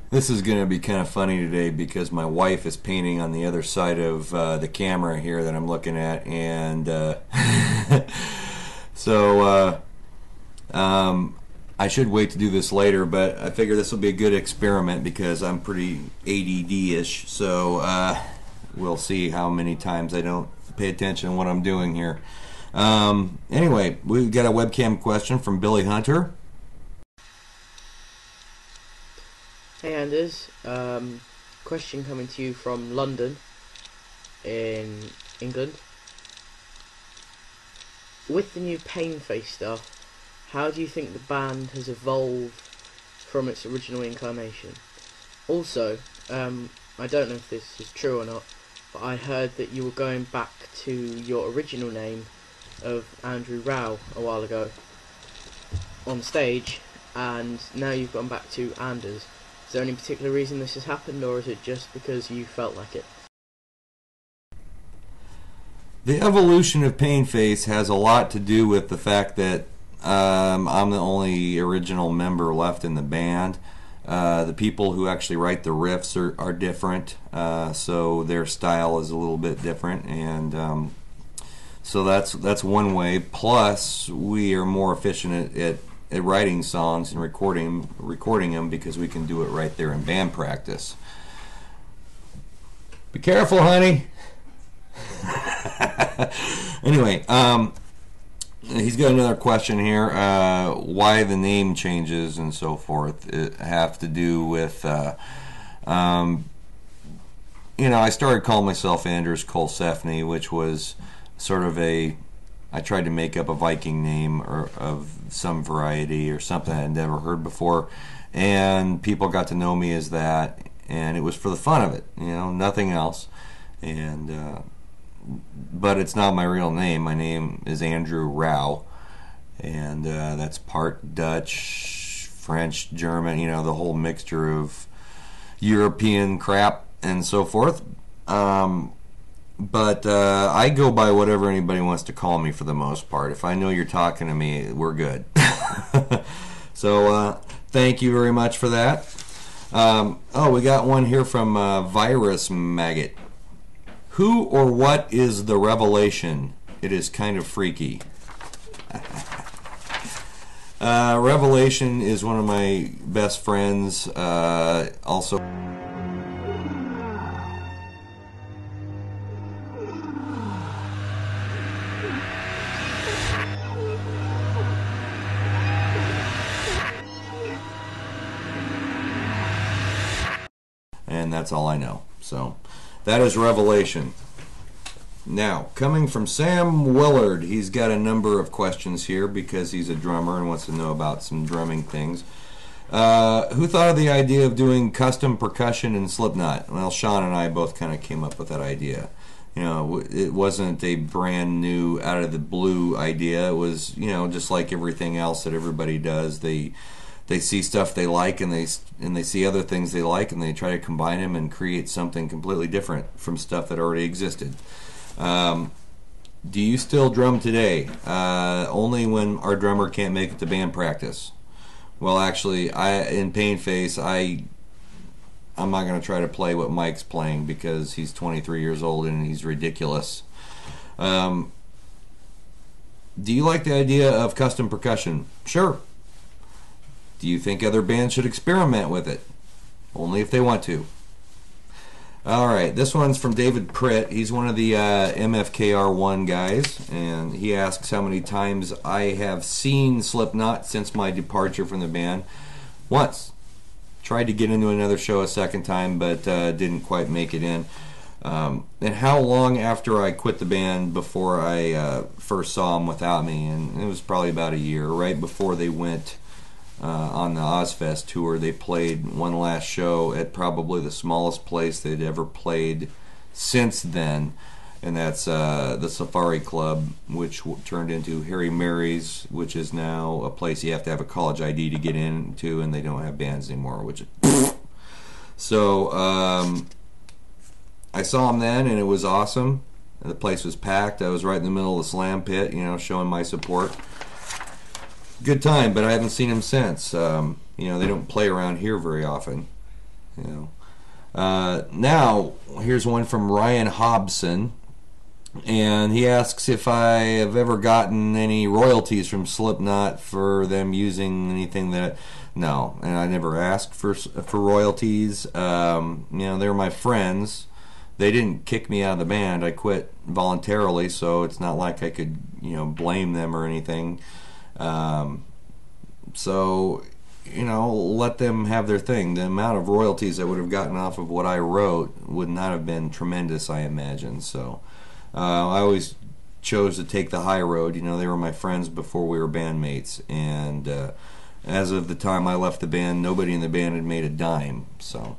This is going to be kind of funny today because my wife is painting on the other side of the camera here that I'm looking at, and so I should wait to do this later, but I figure this will be a good experiment because I'm pretty ADD-ish, so we'll see how many times I don't pay attention to what I'm doing here. Anyway, we've got a webcam question from Billy Hunter. Hey Anders, question coming to you from London in England. With the new Painface stuff, how do you think the band has evolved from its original incarnation? Also, I don't know if this is true or not, but I heard that you were going back to your original name of Andrew Rouw a while ago on stage, and now you've gone back to Anders. Is there any particular reason this has happened, or is it just because you felt like it? The evolution of Painface has a lot to do with the fact that I'm the only original member left in the band. The people who actually write the riffs are different, so their style is a little bit different, and so that's one way. Plus, we are more efficient at writing songs and recording them because we can do it right there in band practice. Be careful, honey. Anyway, he's got another question here. Why the name changes and so forth? It have to do with, I started calling myself Anders Colsefni, which was sort of I tried to make up a Viking name or of some variety or something I'd never heard before, and people got to know me as that, and it was for the fun of it, nothing else. And but it's not my real name. My name is Andrew Rouw, and that's part Dutch, French, German, the whole mixture of European crap and so forth. But I go by whatever anybody wants to call me for the most part. If I know you're talking to me, we're good. So thank you very much for that. We got one here from Virus Maggot. Who or what is the Revelation? It is kind of freaky. Revelation is one of my best friends. Also. And that's all I know. So that is Revelation. Now, coming from Sam Willard, he's got a number of questions here because he's a drummer and wants to know about some drumming things. Who thought of the idea of doing custom percussion in Slipknot? Well, Sean and I both kind of came up with that idea. It wasn't a brand new, out of the blue idea. It was, just like everything else that everybody does. They see stuff they like, and they see other things they like, and they try to combine them and create something completely different from stuff that already existed. Do you still drum today? Only when our drummer can't make it to band practice. Well, actually, in Painface, I'm not going to try to play what Mike's playing because he's 23 years old and he's ridiculous. Do you like the idea of custom percussion? Sure. Do you think other bands should experiment with it? Only if they want to. Alright, this one's from David Pritt. He's one of the MFKR1 guys, and he asks how many times I have seen Slipknot since my departure from the band. Once. Tried to get into another show a second time, but didn't quite make it in. And how long after I quit the band before I first saw them without me? And it was probably about a year, right before they went on the Ozfest tour. They played one last show at probably the smallest place they'd ever played since then, and that's the Safari Club, which turned into Harry Mary's, which is now a place you have to have a college ID to get into, and they don't have bands anymore, which is so I saw them then, and it was awesome. The place was packed. I was right in the middle of the slam pit, showing my support. good time, but I haven't seen him since. They don't play around here very often. Now, here's one from Ryan Hobson, and he asks if I have ever gotten any royalties from Slipknot for them using anything that... No, and I never asked for royalties. They're my friends. They didn't kick me out of the band. I quit voluntarily, so it's not like I could, blame them or anything. Let them have their thing. The amount of royalties I would have gotten off of what I wrote would not have been tremendous, I imagine. So I always chose to take the high road. They were my friends before we were bandmates, and as of the time I left the band, nobody in the band had made a dime. So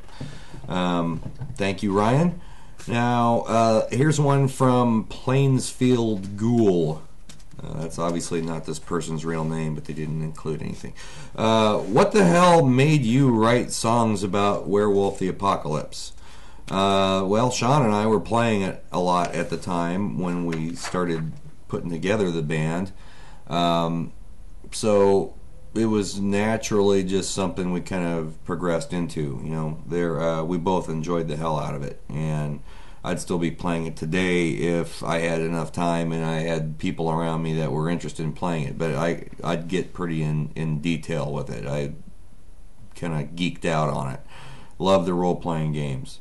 thank you, Ryan. Now, here's one from Plainsfield Ghoul. That's obviously not this person's real name, but they didn't include anything. What the hell made you write songs about Werewolf the Apocalypse? Well, Sean and I were playing it a lot at the time when we started putting together the band. So it was naturally just something we kind of progressed into. We both enjoyed the hell out of it, and I'd still be playing it today if I had enough time and I had people around me that were interested in playing it. But I'd get pretty in detail with it. I kind of geeked out on it. Loved the role-playing games.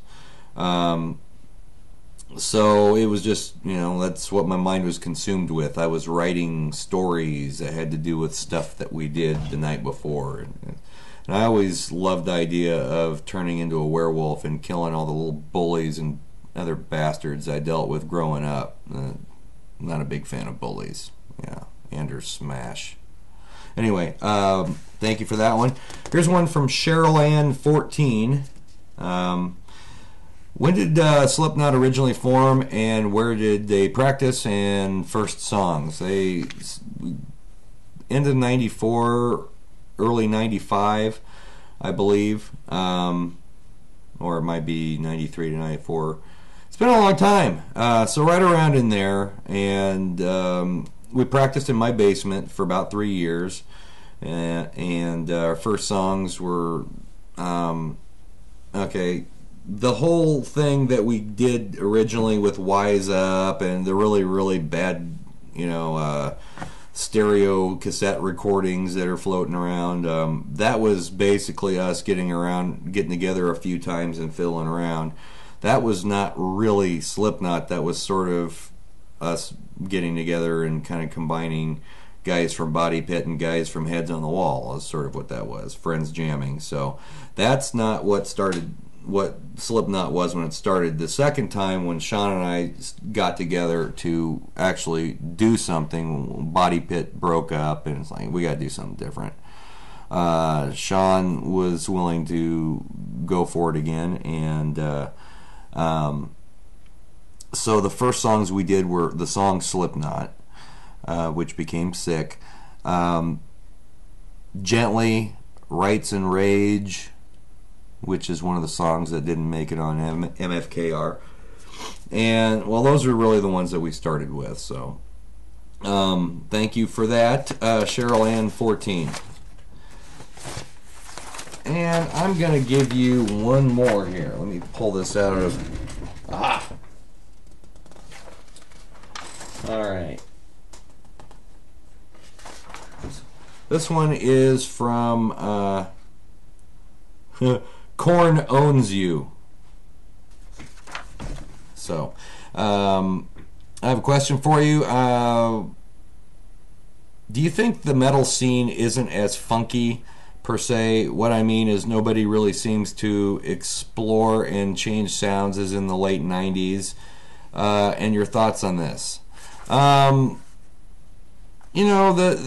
So it was just, that's what my mind was consumed with. I was writing stories that had to do with stuff that we did the night before. And I always loved the idea of turning into a werewolf and killing all the little bullies and other bastards I dealt with growing up. Not a big fan of bullies. Yeah, Anders Smash. Anyway, thank you for that one. Here's one from Cheryl Ann 14. When did Slipknot originally form, and where did they practice and first songs? They end of 94, early 95, I believe, or it might be 93 to 94. It's been a long time, so right around in there, and we practiced in my basement for about 3 years, and our first songs were, the whole thing that we did originally with Wise Up and the really, really bad, stereo cassette recordings that are floating around, that was basically us getting together a few times and fiddling around. That was not really Slipknot. That was sort of us getting together and kind of combining guys from Body Pit and guys from Heads on the Wall. Is sort of what that was. Friends jamming. So that's not what Slipknot was when it started. The second time when Sean and I got together to actually do something, Body Pit broke up, and it's like, we got to do something different. Sean was willing to go for it again, and so the first songs we did were the song Slipknot, which became Sick, Gently, Rights and Rage, which is one of the songs that didn't make it on MFKR. And, well, those are really the ones that we started with. So, thank you for that, Cheryl Ann 14. And I'm going to give you one more here. Let me pull this out of... Aha! Alright. This one is from... Korn Owns You. So, I have a question for you. Do you think the metal scene isn't as funky per se? What I mean is nobody really seems to explore and change sounds as in the late 90s. And your thoughts on this? The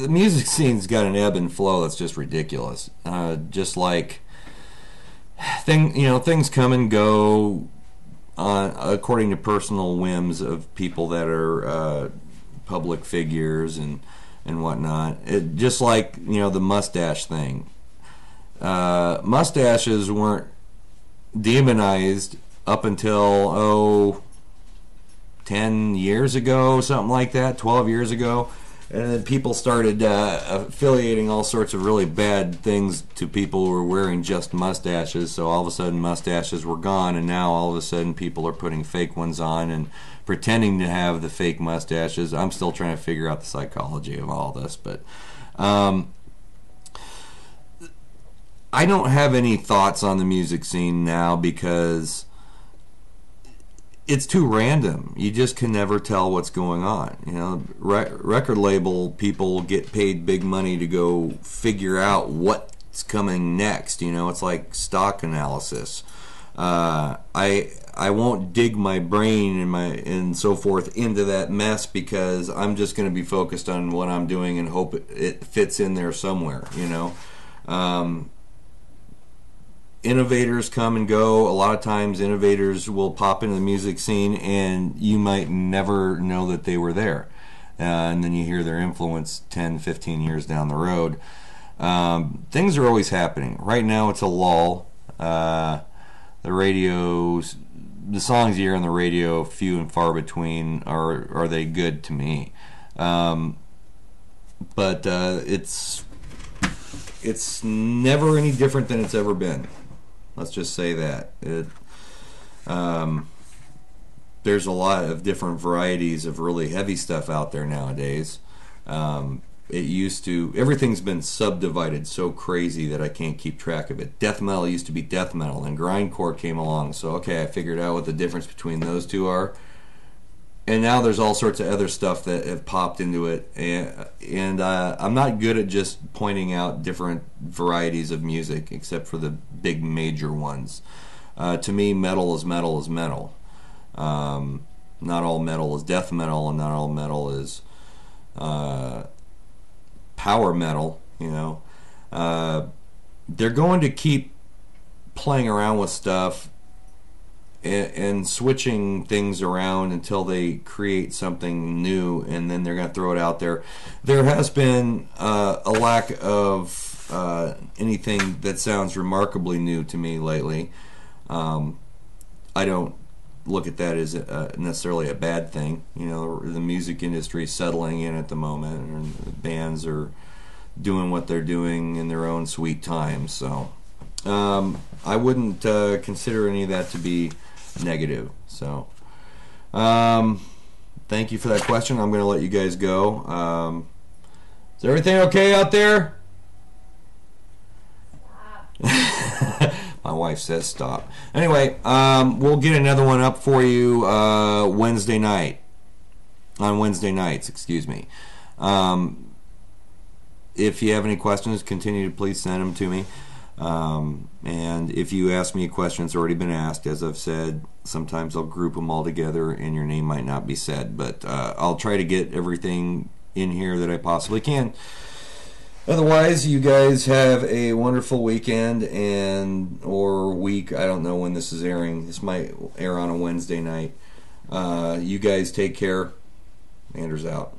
music scene's got an ebb and flow that's just ridiculous. Just like things come and go according to personal whims of people that are public figures and whatnot. Just like the mustache thing. Mustaches weren't demonized up until 10 years ago, something like that, 12 years ago. And then people started affiliating all sorts of really bad things to people who were wearing just mustaches. So all of a sudden mustaches were gone, and now all of a sudden people are putting fake ones on and pretending to have the fake mustaches. I'm still trying to figure out the psychology of all this, but I don't have any thoughts on the music scene now because it's too random. You just can never tell what's going on. You know, record label people get paid big money to go figure out what's coming next. You know, it's like stock analysis. I won't dig my brain and so forth into that mess because I'm just going to be focused on what I'm doing and hope it fits in there somewhere. You know. Innovators come and go. A lot of times innovators will pop into the music scene and you might never know that they were there. And then you hear their influence 10, 15 years down the road. Things are always happening. Right now it's a lull. The songs you hear on the radio, few and far between, are they good to me. But it's never any different than it's ever been. Let's just say that. There's a lot of different varieties of really heavy stuff out there nowadays. Everything's been subdivided so crazy that I can't keep track of it. Death metal used to be death metal, and grindcore came along. So, okay, I figured out what the difference between those two are. And now there's all sorts of other stuff that have popped into it, and I'm not good at just pointing out different varieties of music, except for the big major ones. To me, metal is metal is metal. Not all metal is death metal, and not all metal is power metal. You know, they're going to keep playing around with stuff and switching things around until they create something new, and then they're going to throw it out there. There has been a lack of anything that sounds remarkably new to me lately. I don't look at that as necessarily a bad thing. You know, the music industry is settling in at the moment, and the bands are doing what they're doing in their own sweet time. So I wouldn't consider any of that to be negative. So thank you for that question. I'm going to let you guys go. Is everything okay out there? My wife says stop. Anyway, we'll get another one up for you Wednesday night. On Wednesday nights, excuse me. If you have any questions, continue to please send them to me. And if you ask me a question that's already been asked, as I've said, sometimes I'll group them all together and your name might not be said, but I'll try to get everything in here that I possibly can. Otherwise, you guys have a wonderful weekend or week. I don't know when this is airing. This might air on a Wednesday night. You guys take care. Anders out.